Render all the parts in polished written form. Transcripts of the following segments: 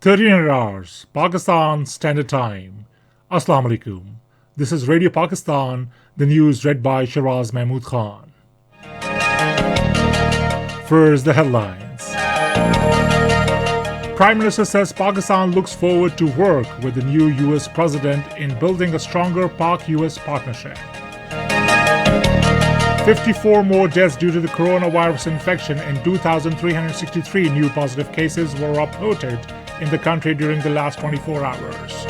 1300 hours, Pakistan Standard Time. Assalamu alaikum. This is Radio Pakistan, the news read by Shiraz Mahmood Khan. First, the headlines. Prime Minister says Pakistan looks forward to work with the new US President in building a stronger Pak-US partnership. 54 more deaths due to the coronavirus infection and 2,363 new positive cases were reported in the country during the last 24 hours.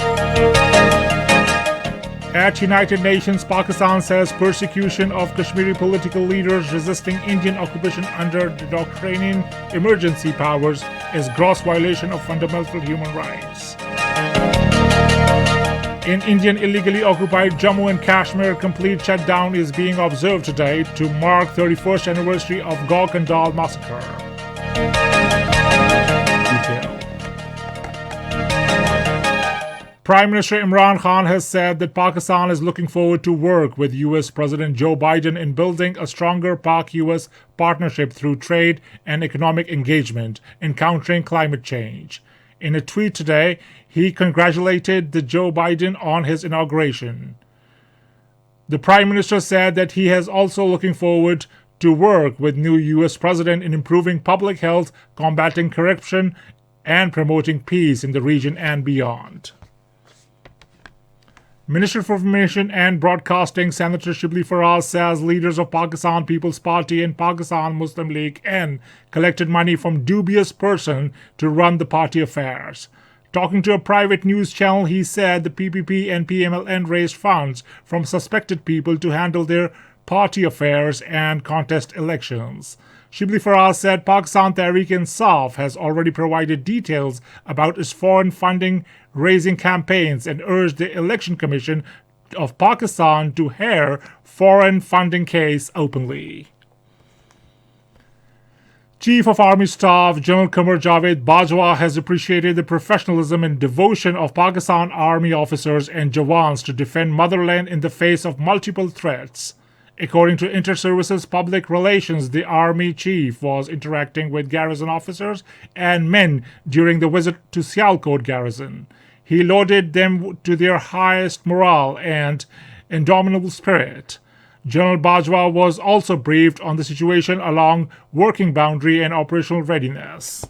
At United Nations, Pakistan says persecution of Kashmiri political leaders resisting Indian occupation under the Doctrinian emergency powers is gross violation of fundamental human rights. In Indian illegally occupied Jammu and Kashmir, complete shutdown is being observed today to mark 31st anniversary of Gaukandal massacre. Detail. Prime Minister Imran Khan has said that Pakistan is looking forward to work with US President Joe Biden in building a stronger Pak-US partnership through trade and economic engagement in countering climate change. In a tweet today, he congratulated Joe Biden on his inauguration. The Prime Minister said that he is also looking forward to work with new US President in improving public health, combating corruption, and promoting peace in the region and beyond. Minister for Information and Broadcasting Senator Shibli Faraz says leaders of Pakistan People's Party and Pakistan Muslim League N collected money from dubious person to run the party affairs. Talking to a private news channel, he said the PPP and PMLN raised funds from suspected people to handle their party affairs and contest elections. Shibli Faraz said Pakistan Tehreek-e-Insaf has already provided details about its foreign funding raising campaigns and urged the Election Commission of Pakistan to hear foreign funding case openly. Chief of Army Staff General Qamar Javed Bajwa has appreciated the professionalism and devotion of Pakistan Army officers and Jawans to defend motherland in the face of multiple threats. According to Inter-Services Public Relations, the Army Chief was interacting with garrison officers and men during the visit to Sialkot Garrison. He lauded them to their highest morale and indomitable spirit. General Bajwa was also briefed on the situation along working boundary and operational readiness.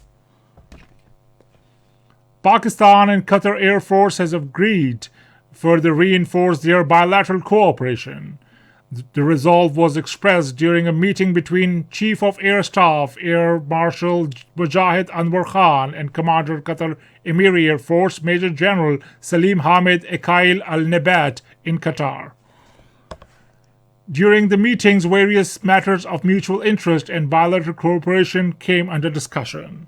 Pakistan and Qatar Air Force has agreed further reinforce their bilateral cooperation. The resolve was expressed during a meeting between Chief of Air Staff Air Marshal Mujahid Anwar Khan and Commander Qatar Emiri Air Force Major General Salim Hamid Ekail Al-Nebat in Qatar. During the meetings, various matters of mutual interest and bilateral cooperation came under discussion.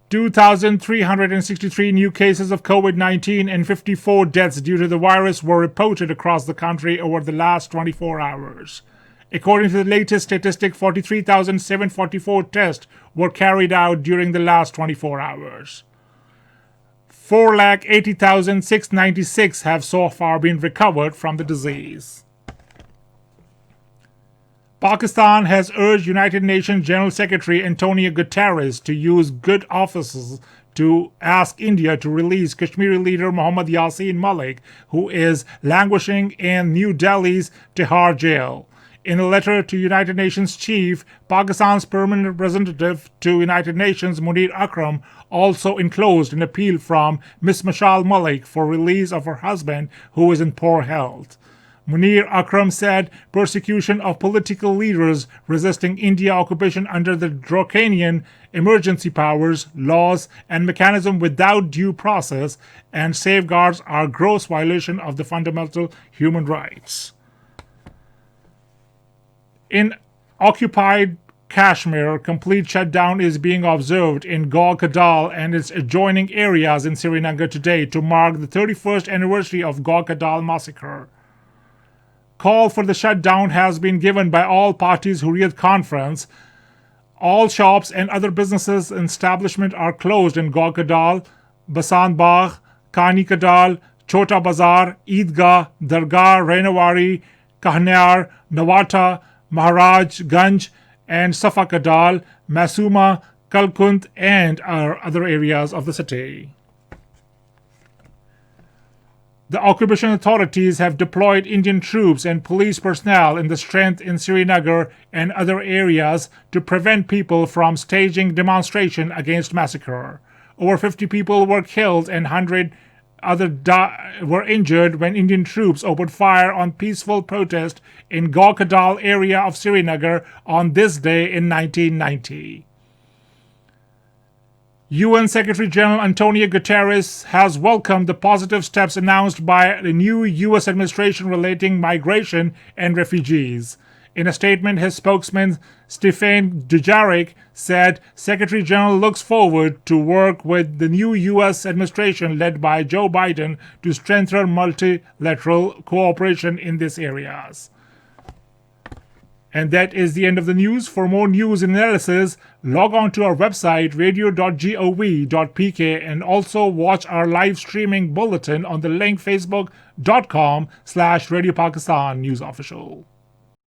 2,363 new cases of COVID-19 and 54 deaths due to the virus were reported across the country over the last 24 hours. According to the latest statistic, 43,744 tests were carried out during the last 24 hours. 4,80,696 have so far been recovered from the disease. Pakistan has urged United Nations General Secretary Antonio Guterres to use good offices to ask India to release Kashmiri leader Mohammad Yasin Malik, who is languishing in New Delhi's Tihar jail. In a letter to United Nations Chief, Pakistan's permanent representative to United Nations Munir Akram also enclosed an appeal from Ms. Mashal Malik for release of her husband, who is in poor health. Munir Akram said persecution of political leaders resisting India occupation under the draconian emergency powers, laws, and mechanism without due process and safeguards are gross violation of the fundamental human rights. In occupied Kashmir, complete shutdown is being observed in Gaukadal and its adjoining areas in Srinagar today to mark the 31st anniversary of Gaukadal massacre. Call for the shutdown has been given by all parties Hurriyat Conference. All shops and other businesses and establishments are closed in Gaukadal, Basan Bagh, Kani Kadal, Chota Bazar, Eidgah, Dargah, Rainawari, Kahnyar, Nawata, Maharaj Ganj, and Safa Kadal, Masuma, Kalkunt, and other areas of the city. The occupation authorities have deployed Indian troops and police personnel in the strength in Srinagar and other areas to prevent people from staging demonstration against massacre. Over 50 people were killed and 100 were injured when Indian troops opened fire on peaceful protest in Gaukadal area of Srinagar on this day in 1990. UN Secretary General Antonio Guterres has welcomed the positive steps announced by the new U.S. administration relating migration and refugees. In a statement, his spokesman Stéphane Dujarric said Secretary General looks forward to work with the new U.S. administration led by Joe Biden to strengthen multilateral cooperation in these areas. And that is the end of the news. For more news and analysis, log on to our website radio.gov.pk and also watch our live streaming bulletin on the link facebook.com/Radio Pakistan News Official.